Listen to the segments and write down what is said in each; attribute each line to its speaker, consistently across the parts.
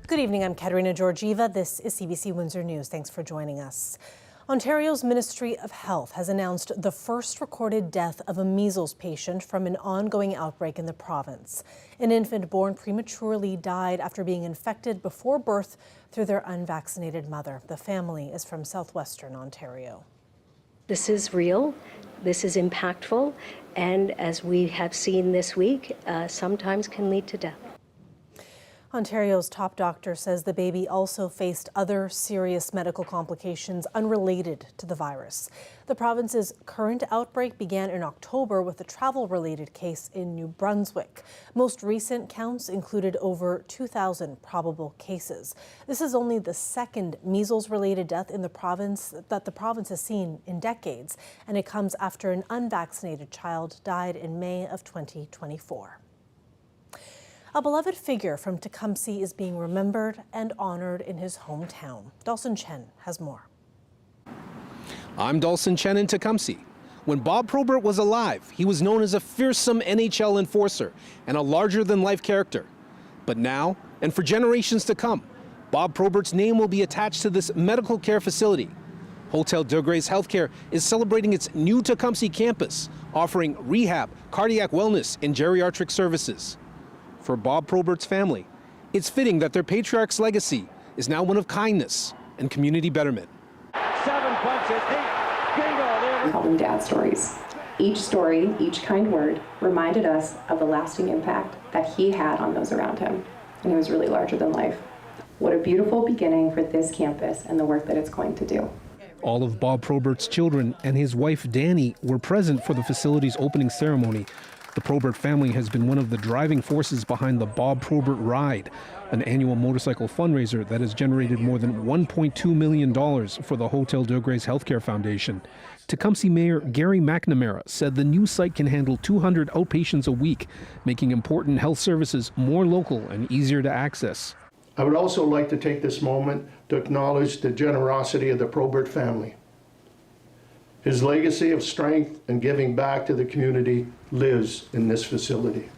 Speaker 1: Good evening, I'm Katerina Georgieva. This is CBC Windsor News. Thanks for joining us. Ontario's Ministry of Health has announced the first recorded death of a measles patient from an ongoing outbreak in the province. An infant born prematurely died after being infected before birth through their unvaccinated mother. The family is from southwestern Ontario.
Speaker 2: This is real, this is impactful, and as we have seen this week, sometimes can lead to death.
Speaker 1: Ontario's top doctor says the baby also faced other serious medical complications unrelated to the virus. The province's current outbreak began in October with a travel-related case in New Brunswick. Most recent counts included over 2,000 probable cases. This is only the second measles-related death in the province that the province has seen in decades, and it comes after an unvaccinated child died in May of 2024. A beloved figure from Tecumseh is being remembered and honored in his hometown. Dawson Chen has more.
Speaker 3: I'm Dawson Chen in Tecumseh. When Bob Probert was alive, he was known as a fearsome NHL enforcer and a larger-than-life character. But now, and for generations to come, Bob Probert's name will be attached to this medical care facility. Hotel de Grâce Healthcare is celebrating its new Tecumseh campus, offering rehab, cardiac wellness, and geriatric services. For Bob Probert's family, it's fitting that their patriarch's legacy is now one of kindness and community betterment.
Speaker 4: 7 punches, 8, bingo!
Speaker 5: We call them dad stories. Each story, each kind word, reminded us of the lasting impact that he had on those around him, and he was really larger than life. What a beautiful beginning for this campus and the work that it's going to do.
Speaker 3: All of Bob Probert's children and his wife Danny were present for the facility's opening ceremony. The Probert family has been one of the driving forces behind the Bob Probert Ride, an annual motorcycle fundraiser that has generated more than $1.2 million for the Hotel de Grâce Healthcare Foundation. Tecumseh Mayor Gary McNamara said the new site can handle 200 outpatients a week, making important health services more local and easier to access.
Speaker 6: I would also like to take this moment to acknowledge the generosity of the Probert family. His legacy of strength and giving back to the community lives in this facility.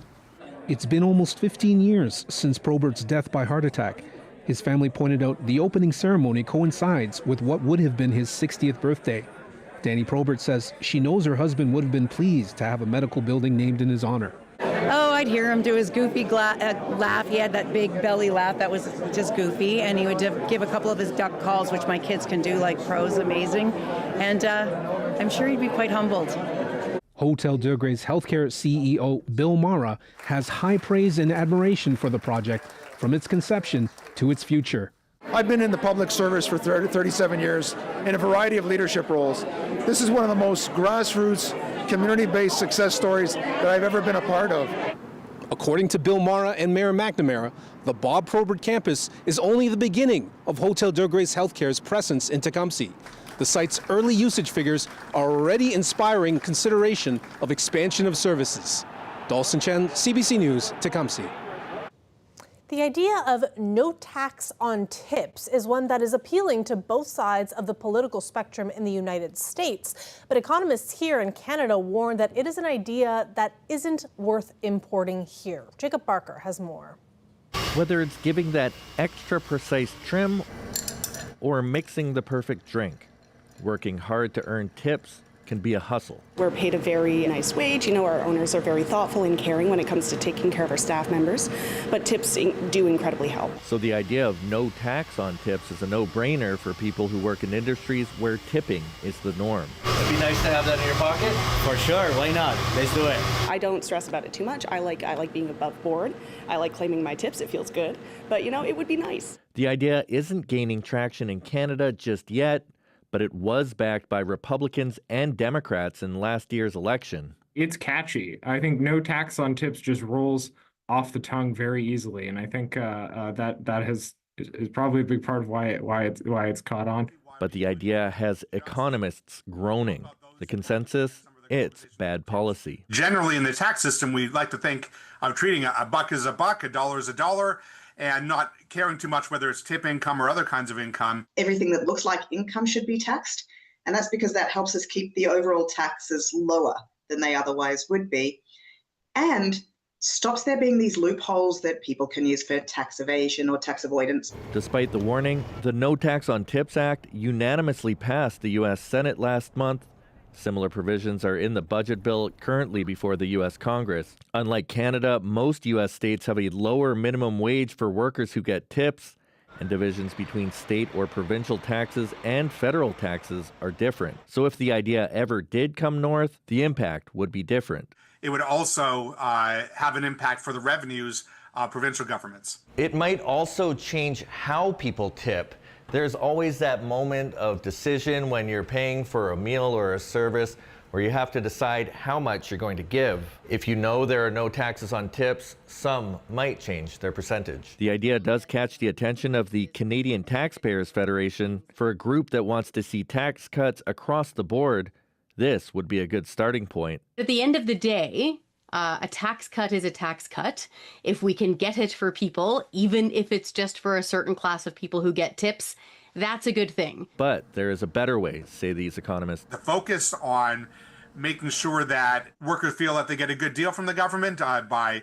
Speaker 3: It's been almost 15 years since Probert's death by heart attack. His family pointed out the opening ceremony coincides with what would have been his 60th birthday. Danny Probert says she knows her husband would have been pleased to have a medical building named in his honor.
Speaker 7: Oh, I'd hear him do his goofy laugh. He had that big belly laugh that was just goofy, and he would give a couple of his duck calls, which my kids can do like pros, amazing. And I'm sure he'd be quite humbled.
Speaker 3: Hotel de Grâce Healthcare CEO Bill Mara has high praise and admiration for the project from its conception to its future.
Speaker 8: I've been in the public service for 37 years in a variety of leadership roles. This is one of the most grassroots, community-based success stories that I've ever been a part of.
Speaker 3: According to Bill Mara and Mayor McNamara, the Bob Probert campus is only the beginning of Hotel de Grâce Healthcare's presence in Tecumseh. The site's early usage figures are already inspiring consideration of expansion of services. Dawson Chen, CBC News, Tecumseh.
Speaker 1: The idea of no tax on tips is one that is appealing to both sides of the political spectrum in the United States. But economists here in Canada warn that it is an idea that isn't worth importing here. Jacob Barker has more.
Speaker 9: Whether it's giving that extra precise trim or mixing the perfect drink, working hard to earn tips can be a hustle.
Speaker 10: We're paid a very nice wage. You know, our owners are very thoughtful and caring when it comes to taking care of our staff members, but tips do incredibly help.
Speaker 9: So the idea of no tax on tips is a no-brainer for people who work in industries where tipping is the norm.
Speaker 11: It'd be nice to have that in your pocket. For sure, why not? Let's do it.
Speaker 10: I don't stress about it too much. I like being above board. I like claiming my tips. It feels good, but you know, it would be nice.
Speaker 9: The idea isn't gaining traction in Canada just yet, but it was backed by Republicans and Democrats in last year's election.
Speaker 12: It's catchy. I think no tax on tips just rolls off the tongue very easily, and I think that is probably a big part of why it's caught on.
Speaker 9: But the idea has economists groaning. The consensus: it's bad policy.
Speaker 13: Generally, in the tax system, we like to think of treating a buck as a buck, a dollar as a dollar, and not caring too much whether it's tip income or other kinds of income.
Speaker 14: Everything that looks like income should be taxed, and that's because that helps us keep the overall taxes lower than they otherwise would be. And stops there being these loopholes that people can use for tax evasion or tax avoidance.
Speaker 9: Despite the warning, the No Tax on Tips Act unanimously passed the U.S. Senate last month. Similar provisions are in the budget bill currently before the U.S. Congress. Unlike Canada, most U.S. states have a lower minimum wage for workers who get tips, and divisions between state or provincial taxes and federal taxes are different. So if the idea ever did come north, the impact would be different.
Speaker 13: It would also have an impact for the revenues of provincial governments.
Speaker 15: It might also change how people tip. There's always that moment of decision when you're paying for a meal or a service where you have to decide how much you're going to give. If you know there are no taxes on tips, some might change their percentage.
Speaker 9: The idea does catch the attention of the Canadian Taxpayers Federation. For a group that wants to see tax cuts across the board, this would be a good starting point.
Speaker 16: At the end of the day, a tax cut is a tax cut. If we can get it for people, even if it's just for a certain class of people who get tips, that's a good thing.
Speaker 9: But there is a better way, say these economists.
Speaker 13: The focus on making sure that workers feel that they get a good deal from the government by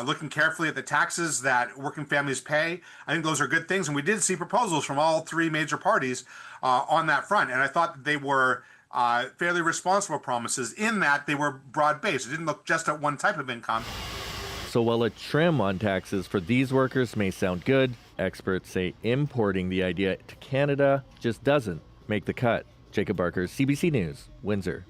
Speaker 13: looking carefully at the taxes that working families pay, I think those are good things. And we did see proposals from all three major parties on that front. And I thought that they were fairly responsible promises in that they were broad-based. It didn't look just at one type of income.
Speaker 9: So while a trim on taxes for these workers may sound good, experts say importing the idea to Canada just doesn't make the cut. Jacob Barker, CBC News, Windsor.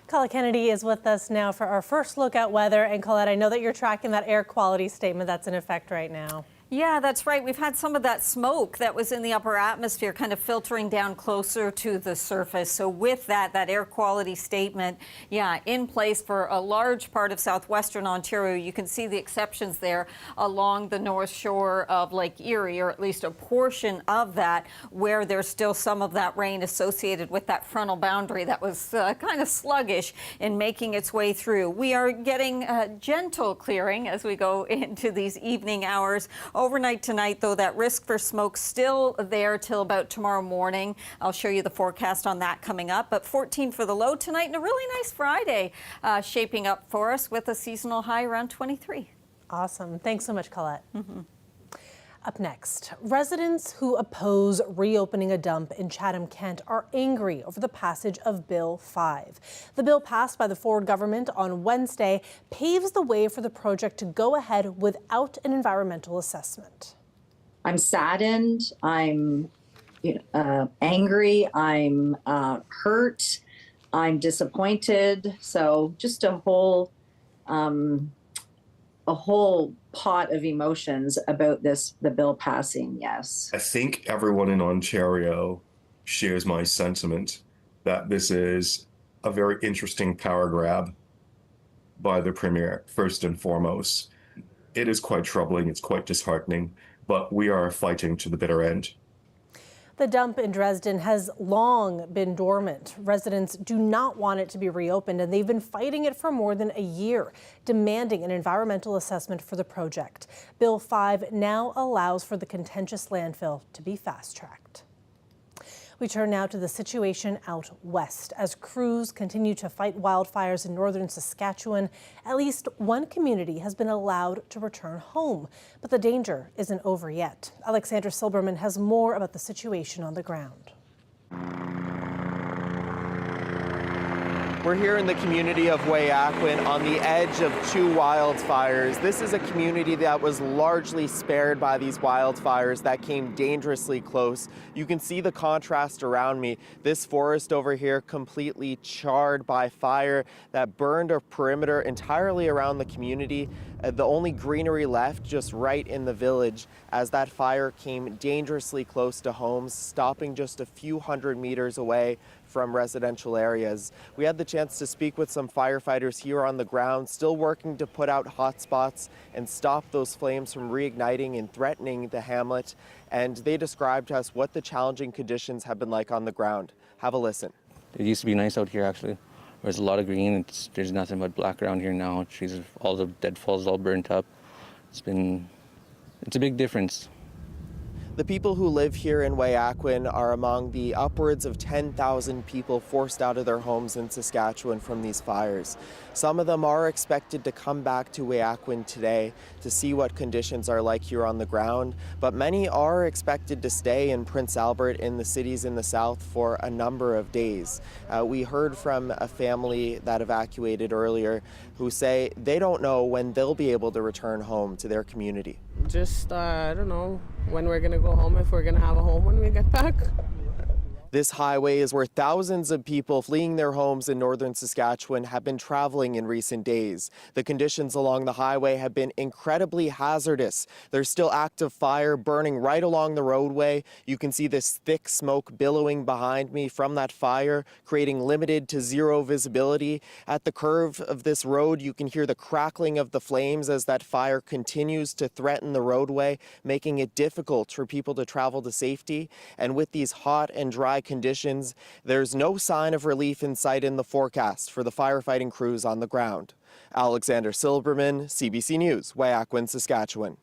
Speaker 1: Colette Kennedy is with us now for our first look at weather. And Colette, I know that you're tracking that air quality statement that's in effect right now.
Speaker 17: Yeah, that's right. We've had some of that smoke that was in the upper atmosphere kind of filtering down closer to the surface. So with that air quality statement, in place for a large part of southwestern Ontario. You can see the exceptions there along the north shore of Lake Erie, or at least a portion of that, where there's still some of that rain associated with that frontal boundary that was kind of sluggish in making its way through. We are getting gentle clearing as we go into these evening hours. Overnight tonight, though, that risk for smoke still there till about tomorrow morning. I'll show you the forecast on that coming up. But 14 for the low tonight and a really nice Friday shaping up for us with a seasonal high around 23.
Speaker 1: Awesome. Thanks so much, Colette. Up next, residents who oppose reopening a dump in Chatham, Kent are angry over the passage of Bill 5. The bill passed by the Ford government on Wednesday paves the way for the project to go ahead without an environmental assessment.
Speaker 18: I'm saddened, I'm angry, I'm hurt, I'm disappointed. So just a whole pot of emotions about the bill passing, yes.
Speaker 19: I think everyone in Ontario shares my sentiment that this is a very interesting power grab by the Premier, first and foremost. It is quite troubling, it's quite disheartening, but we are fighting to the bitter end.
Speaker 1: The dump in Dresden has long been dormant. Residents do not want it to be reopened, and they've been fighting it for more than a year, demanding an environmental assessment for the project. Bill 5 now allows for the contentious landfill to be fast-tracked. We turn now to the situation out west. As crews continue to fight wildfires in northern Saskatchewan, at least one community has been allowed to return home. But the danger isn't over yet. Alexandra Silberman has more about the situation on the ground.
Speaker 20: We're here in the community of Weyakwen on the edge of two wildfires. This is a community that was largely spared by these wildfires that came dangerously close. You can see the contrast around me. This forest over here completely charred by fire that burned a perimeter entirely around the community. The only greenery left just right in the village as that fire came dangerously close to homes, stopping just a few hundred meters away from residential areas. We had the chance to speak with some firefighters here on the ground, still working to put out hot spots and stop those flames from reigniting and threatening the hamlet. And they described to us what the challenging conditions have been like on the ground. Have a listen.
Speaker 21: It used to be nice out here, actually. There's a lot of green. There's nothing but black around here now. Trees, all the deadfalls all burnt up. It's a big difference.
Speaker 20: The people who live here in Weyahquin are among the upwards of 10,000 people forced out of their homes in Saskatchewan from these fires. Some of them are expected to come back to Weyahquin today to see what conditions are like here on the ground, but many are expected to stay in Prince Albert in the cities in the south for a number of days. We heard from a family that evacuated earlier who say they don't know when they'll be able to return home to their community.
Speaker 2: Just, I don't know when we're gonna go home, if we're gonna have a home when we get back.
Speaker 20: This highway is where thousands of people fleeing their homes in northern Saskatchewan have been traveling in recent days. The conditions along the highway have been incredibly hazardous. There's still active fire burning right along the roadway. You can see this thick smoke billowing behind me from that fire, creating limited to zero visibility. At the curve of this road, you can hear the crackling of the flames as that fire continues to threaten the roadway, making it difficult for people to travel to safety. And with these hot and dry conditions, there's no sign of relief in sight in the forecast for the firefighting crews on the ground. Alexander Silberman, CBC News, Weyahquin, Saskatchewan.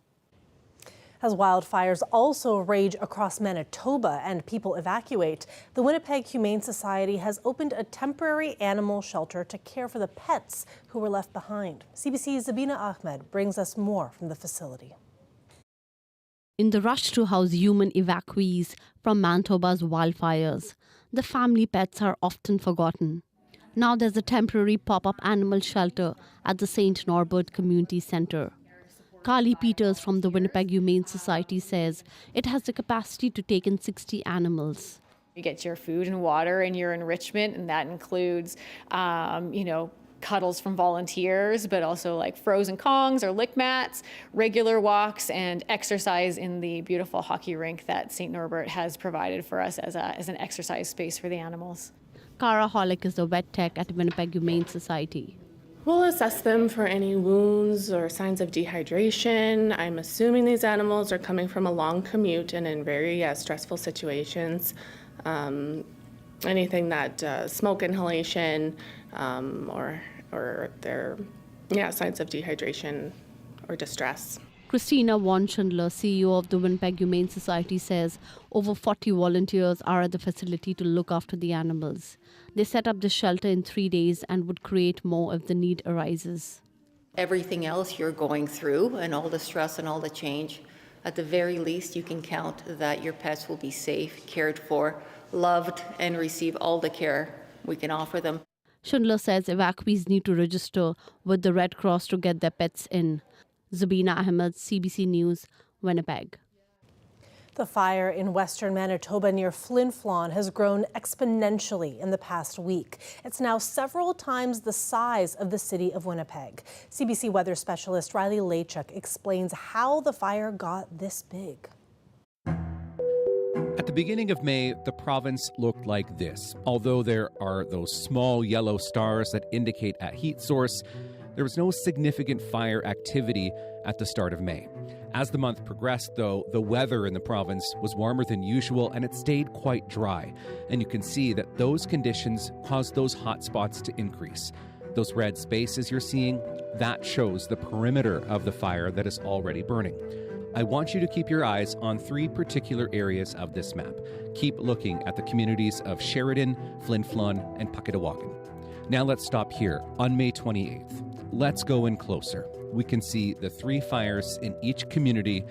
Speaker 1: As wildfires also rage across Manitoba and people evacuate, the Winnipeg Humane Society has opened a temporary animal shelter to care for the pets who were left behind. CBC's Zabina Ahmed brings us more from the facility.
Speaker 22: In the rush to house human evacuees from Manitoba's wildfires, the family pets are often forgotten. Now there's a temporary pop-up animal shelter at the St. Norbert Community Centre. Carly Peters from the Winnipeg Humane Society says it has the capacity to take in 60 animals.
Speaker 23: You get your food and water and your enrichment, and that includes, cuddles from volunteers, but also like frozen Kongs or lick mats, regular walks, and exercise in the beautiful hockey rink that St. Norbert has provided for us as an exercise space for the animals.
Speaker 22: Cara Hollick is the vet tech at Winnipeg Humane Society.
Speaker 24: We'll assess them for any wounds or signs of dehydration. I'm assuming these animals are coming from a long commute and in very stressful situations. Anything that smoke inhalation or their signs of dehydration or distress.
Speaker 22: Christina Von Schindler, CEO of the Winnipeg Humane Society, says over 40 volunteers are at the facility to look after the animals. They set up the shelter in 3 days and would create more if the need arises.
Speaker 25: Everything else you're going through and all the stress and all the change, at the very least you can count that your pets will be safe, cared for, loved, and receive all the care we can offer them.
Speaker 22: Schindler says evacuees need to register with the Red Cross to get their pets in. Zabina Ahmed, CBC News, Winnipeg.
Speaker 1: The fire in western Manitoba near Flin Flon has grown exponentially in the past week. It's now several times the size of the city of Winnipeg. CBC weather specialist Riley Lachuk explains how the fire got this big.
Speaker 26: At the beginning of May, the province looked like this. Although there are those small yellow stars that indicate a heat source, there was no significant fire activity at the start of May. As the month progressed, though, the weather in the province was warmer than usual and it stayed quite dry. And you can see that those conditions caused those hot spots to increase. Those red spaces you're seeing, that shows the perimeter of the fire that is already burning. I want you to keep your eyes on 3 particular areas of this map. Keep looking at the communities of Sheridan, Flin Flon, and Pucketawagan. Now let's stop here on May 28th. Let's go in closer. We can see the 3 fires in each community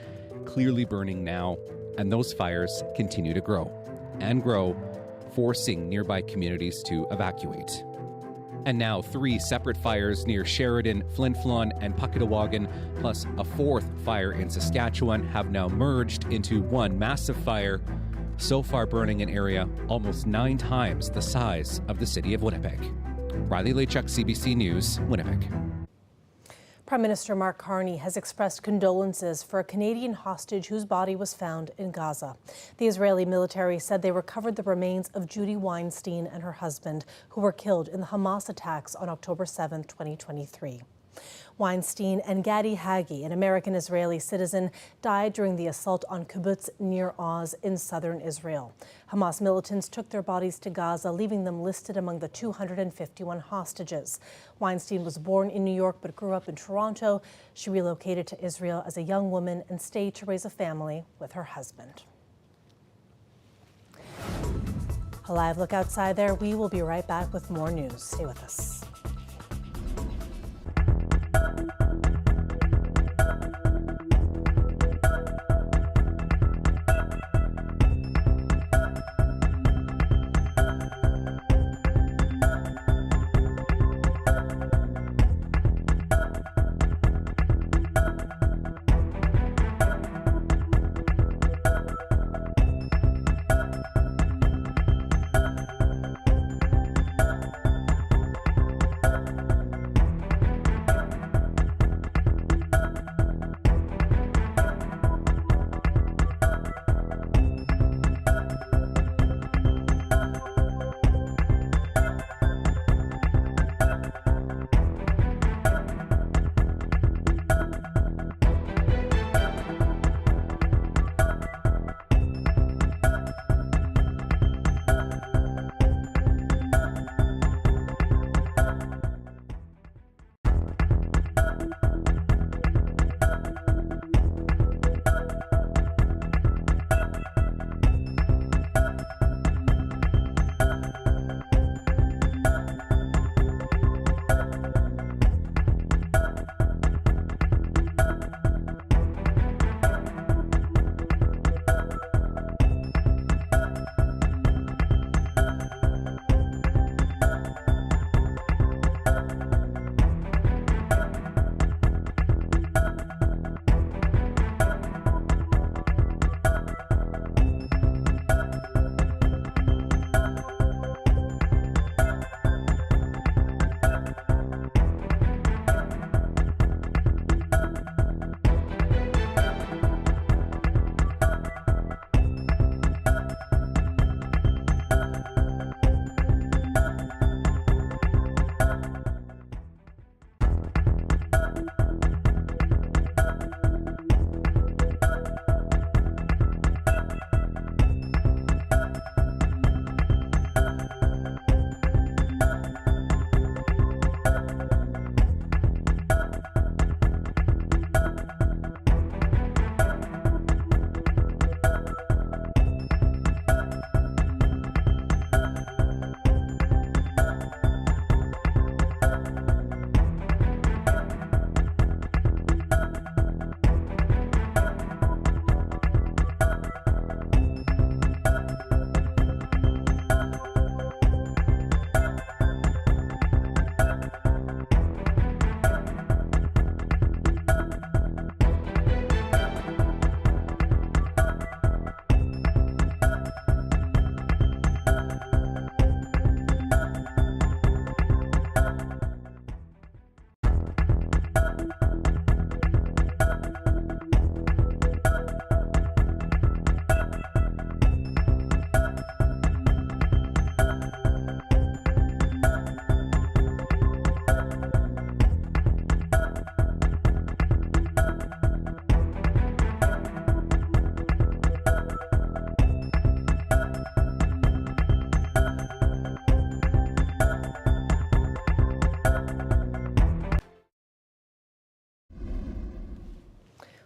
Speaker 26: clearly burning now, and those fires continue to grow and grow, forcing nearby communities to evacuate. And now 3 separate fires near Sheridan, Flin Flon, and Pucketawagan, plus a 4th fire in Saskatchewan have now merged into one massive fire, so far burning an area almost 9 times the size of the city of Winnipeg. Riley Lachuk, CBC News, Winnipeg.
Speaker 1: Prime Minister Mark Carney has expressed condolences for a Canadian hostage whose body was found in Gaza. The Israeli military said they recovered the remains of Judy Weinstein and her husband, who were killed in the Hamas attacks on October 7, 2023. Weinstein and Gadi Hagi, an American-Israeli citizen, died during the assault on kibbutz Nir Oz in southern Israel. Hamas militants took their bodies to Gaza, leaving them listed among the 251 hostages. Weinstein was born in New York but grew up in Toronto. She relocated to Israel as a young woman and stayed to raise a family with her husband. A live look outside there. We will be right back with more news. Stay with us.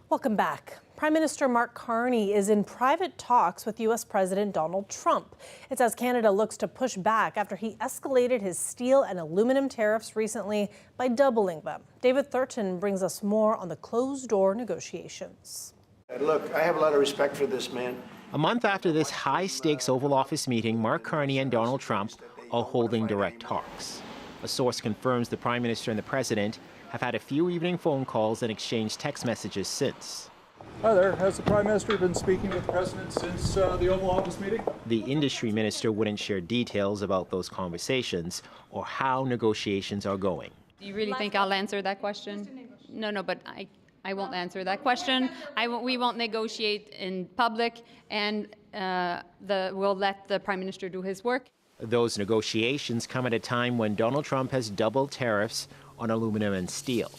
Speaker 1: Welcome back. Prime Minister Mark Carney is in private talks with U.S. President Donald Trump. It's as Canada looks to push back after he escalated his steel and aluminum tariffs recently by doubling them. David Thurton brings us more on the closed-door negotiations.
Speaker 3: Look, I have a lot of respect for this man.
Speaker 4: A month after this high-stakes Oval Office meeting, Mark Carney and Donald Trump are holding direct talks. A source confirms the Prime Minister and the President have had a few evening phone calls and exchanged text messages since.
Speaker 5: Hi there. Has the Prime Minister been speaking with the President since the Oval Office meeting?
Speaker 4: The industry minister wouldn't share details about those conversations or how negotiations are going.
Speaker 6: Do you really think I'll answer that question? No, but I won't answer that question. We won't negotiate in public, and we'll let the Prime Minister do his work.
Speaker 4: Those negotiations come at a time when Donald Trump has doubled tariffs on aluminum and steel.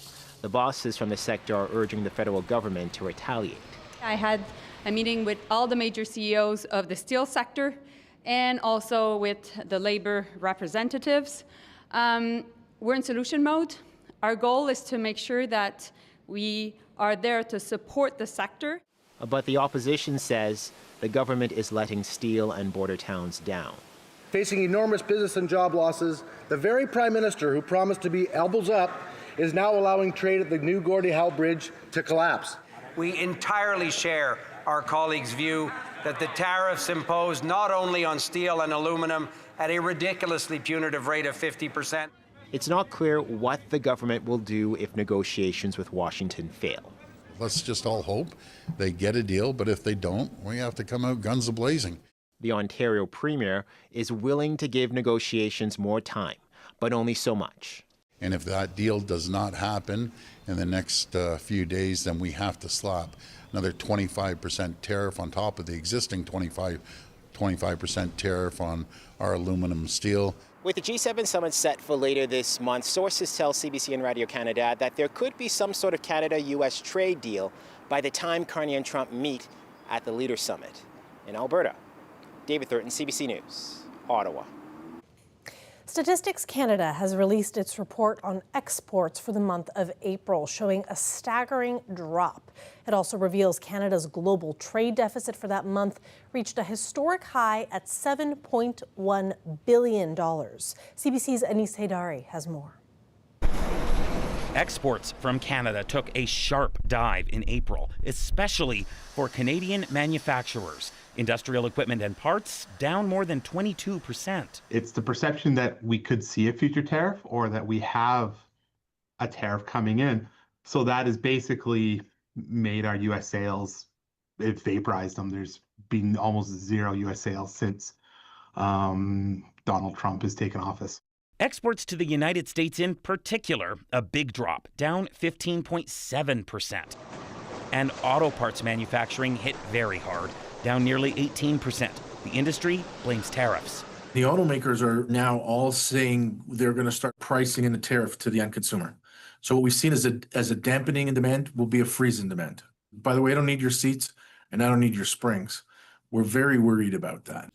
Speaker 4: The bosses from the sector are urging the federal government to retaliate.
Speaker 6: I had a meeting with all the major CEOs of the steel sector and also with the labor representatives. We're in solution mode. Our goal is to make sure that we are there to support the sector.
Speaker 4: But the opposition says the government is letting steel and border towns down.
Speaker 7: facing enormous business and job losses, the very Prime Minister who promised to be elbows up is now allowing trade at the new Gordie Howe Bridge to collapse.
Speaker 8: We entirely share our colleagues' view that the tariffs imposed not only on steel and aluminum at a ridiculously punitive rate of 50%.
Speaker 4: It's not clear what the government will do if negotiations with Washington fail.
Speaker 10: Let's just all hope they get a deal, but if they don't, we have to come out guns a-blazing.
Speaker 4: The Ontario Premier is willing to give negotiations more time, but only so much.
Speaker 10: And if that deal does not happen in the next few days, then we have to slap another 25% tariff on top of the existing 25% tariff on our aluminum and steel.
Speaker 4: With the G7 summit set for later this month, sources tell CBC and Radio-Canada that there could be some sort of Canada-U.S. trade deal by the time Carney and Trump meet at the Leaders' Summit. In Alberta, David Thurton, CBC News, Ottawa.
Speaker 1: Statistics Canada has released its report on exports for the month of April, showing a staggering drop. It also reveals Canada's global trade deficit for that month reached a historic high at $7.1 billion. CBC's Anis Haidari has more.
Speaker 11: Exports from Canada took a sharp dive in April, especially for Canadian manufacturers. Industrial equipment and parts down more than 22%.
Speaker 12: It's the perception that we could see a future tariff or that we have a tariff coming in. So that has basically made our U.S. sales, it vaporized them. There's been almost zero U.S. sales since Donald Trump has taken office.
Speaker 11: Exports to the United States in particular, a big drop, down 15.7%. And auto parts manufacturing hit very hard, down nearly 18%. The industry blames tariffs.
Speaker 14: The automakers are now all saying they're going to start pricing in the tariff to the end consumer. So what we've seen as a dampening in demand will be a freeze in demand. By the way, I don't need your seats and I don't need your springs. We're very worried about that.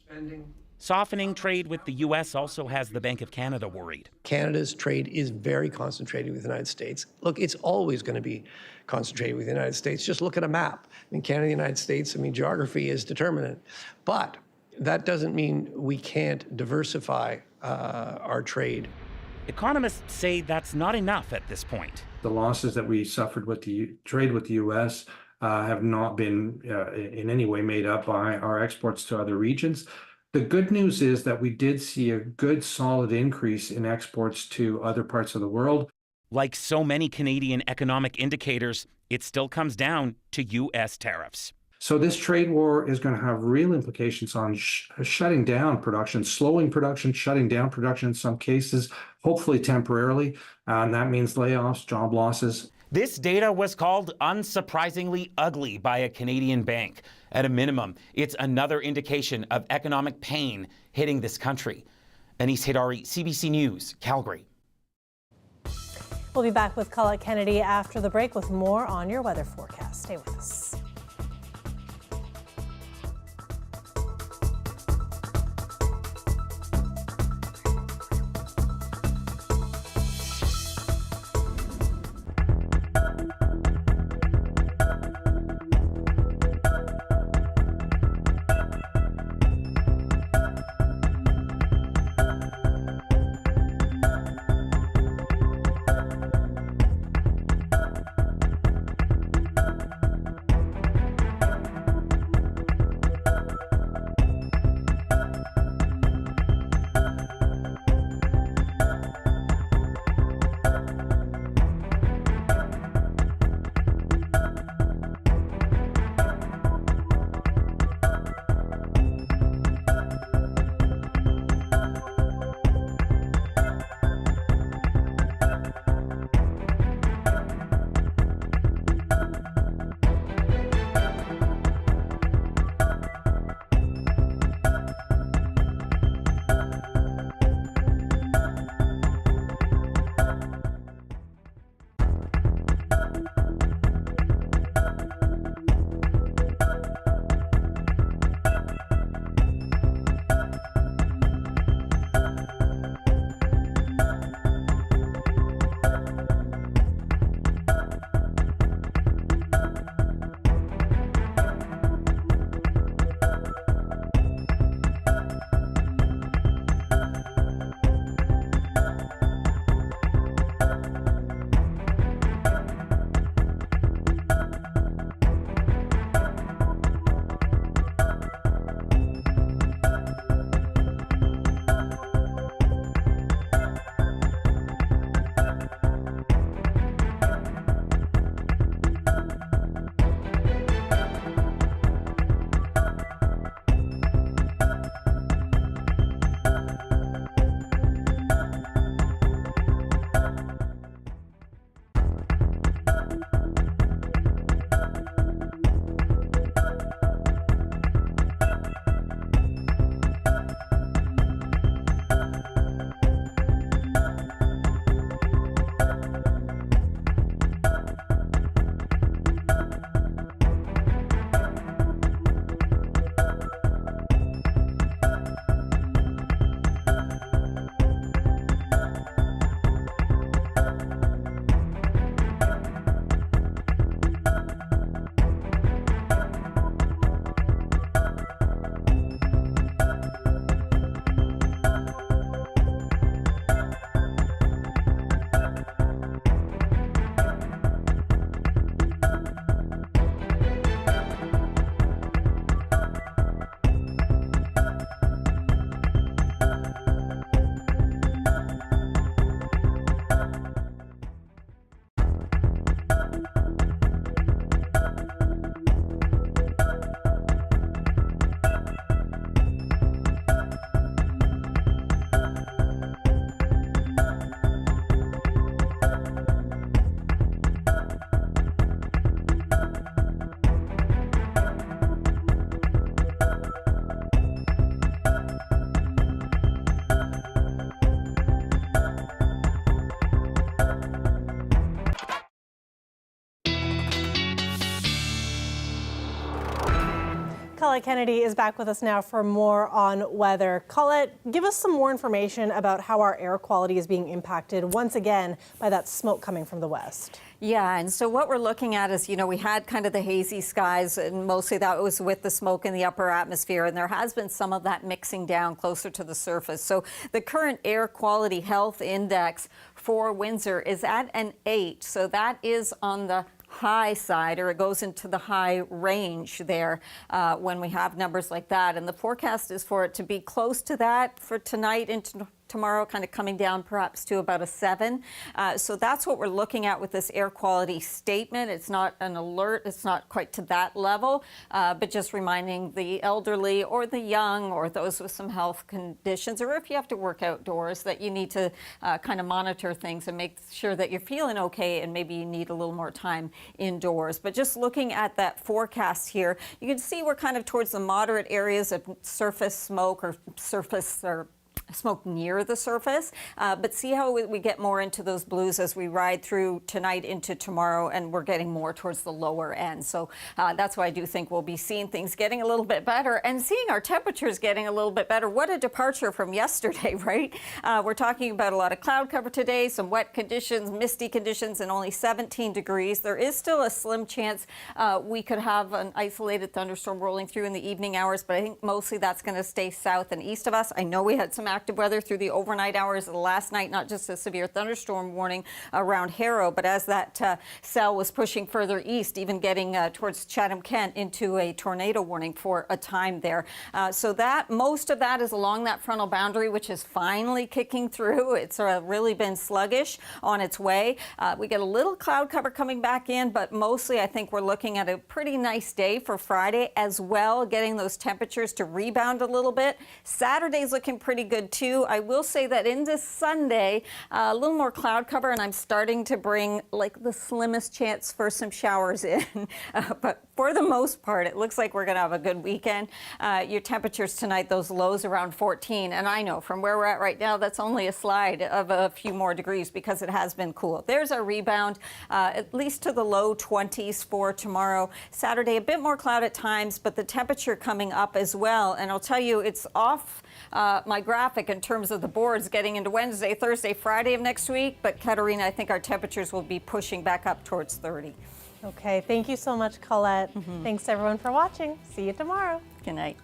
Speaker 11: Softening trade with the U.S. also has the Bank of Canada worried.
Speaker 27: Canada's trade is very concentrated with the United States. Look, it's always going to be concentrated with the United States. Just look at a map. I mean, Canada, the United States, I mean, geography is determinant. But that doesn't mean we can't diversify our trade.
Speaker 11: Economists say that's not enough at this point.
Speaker 28: The losses that we suffered with the trade with the U.S. Have not been in any way made up by our exports to other regions. The good news is that we did see a good solid increase in exports to other parts of the world.
Speaker 11: Like so many Canadian economic indicators, it still comes down to U.S. tariffs.
Speaker 28: So this trade war is going to have real implications on shutting down production, slowing production, shutting down production in some cases, hopefully temporarily. And that means layoffs, job losses.
Speaker 11: This data was called unsurprisingly ugly by a Canadian bank. At a minimum, it's another indication of economic pain hitting this country. Anis Haidari, CBC News, Calgary.
Speaker 1: We'll be back with Colette Kennedy after the break with more on your weather forecast. Stay with us. Colette Kennedy is back with us now for more on weather. Colette, give us some more information about how our air quality is being impacted once again by that smoke coming from the west.
Speaker 9: Yeah, and so what we're looking at is, we had kind of the hazy skies, and mostly that was with the smoke in the upper atmosphere, and there has been some of that mixing down closer to the surface. So the current air quality health index for Windsor is at an 8, so that is on the high side, or it goes into the high range there when we have numbers like that. And the forecast is for it to be close to that for tonight into tomorrow, kind of coming down perhaps to about a 7. So that's what we're looking at with this air quality statement. It's not an alert, it's not quite to that level, but just reminding the elderly or the young or those with some health conditions, or if you have to work outdoors, that you need to kind of monitor things and make sure that you're feeling okay, and maybe you need a little more time indoors. But just looking at that forecast here, you can see we're kind of towards the moderate areas of surface smoke or smoke near the surface, but see how we get more into those blues as we ride through tonight into tomorrow, and we're getting more towards the lower end. So that's why I do think we'll be seeing things getting a little bit better and seeing our temperatures getting a little bit better. What a departure from yesterday, right? We're talking about a lot of cloud cover today, some wet conditions, misty conditions, and only 17 degrees. There is still a slim chance we could have an isolated thunderstorm rolling through in the evening hours, but I think mostly that's going to stay south and east of us. I know we had some active weather through the overnight hours of the last night, not just a severe thunderstorm warning around Harrow, but as that cell was pushing further east, even getting towards Chatham-Kent into a tornado warning for a time there. So that most of that is along that frontal boundary, which is finally kicking through. It's really been sluggish on its way. We get a little cloud cover coming back in, but mostly I think we're looking at a pretty nice day for Friday as well, getting those temperatures to rebound a little bit. Saturday's looking pretty good too. I will say that into Sunday, a little more cloud cover, and I'm starting to bring like the slimmest chance for some showers in. But for the most part, it looks like we're going to have a good weekend. Your temperatures tonight, those lows around 14, and I know from where we're at right now, that's only a slide of a few more degrees because it has been cool. There's our rebound, at least to the low 20s for tomorrow. Saturday, a bit more cloud at times, but the temperature coming up as well. And I'll tell you, it's off my graphic in terms of the boards getting into Wednesday, Thursday, Friday of next week. But Katarina, I think our temperatures will be pushing back up towards 30.
Speaker 1: Okay, thank you so much, Colette. Thanks everyone for watching. See you tomorrow.
Speaker 9: Good night.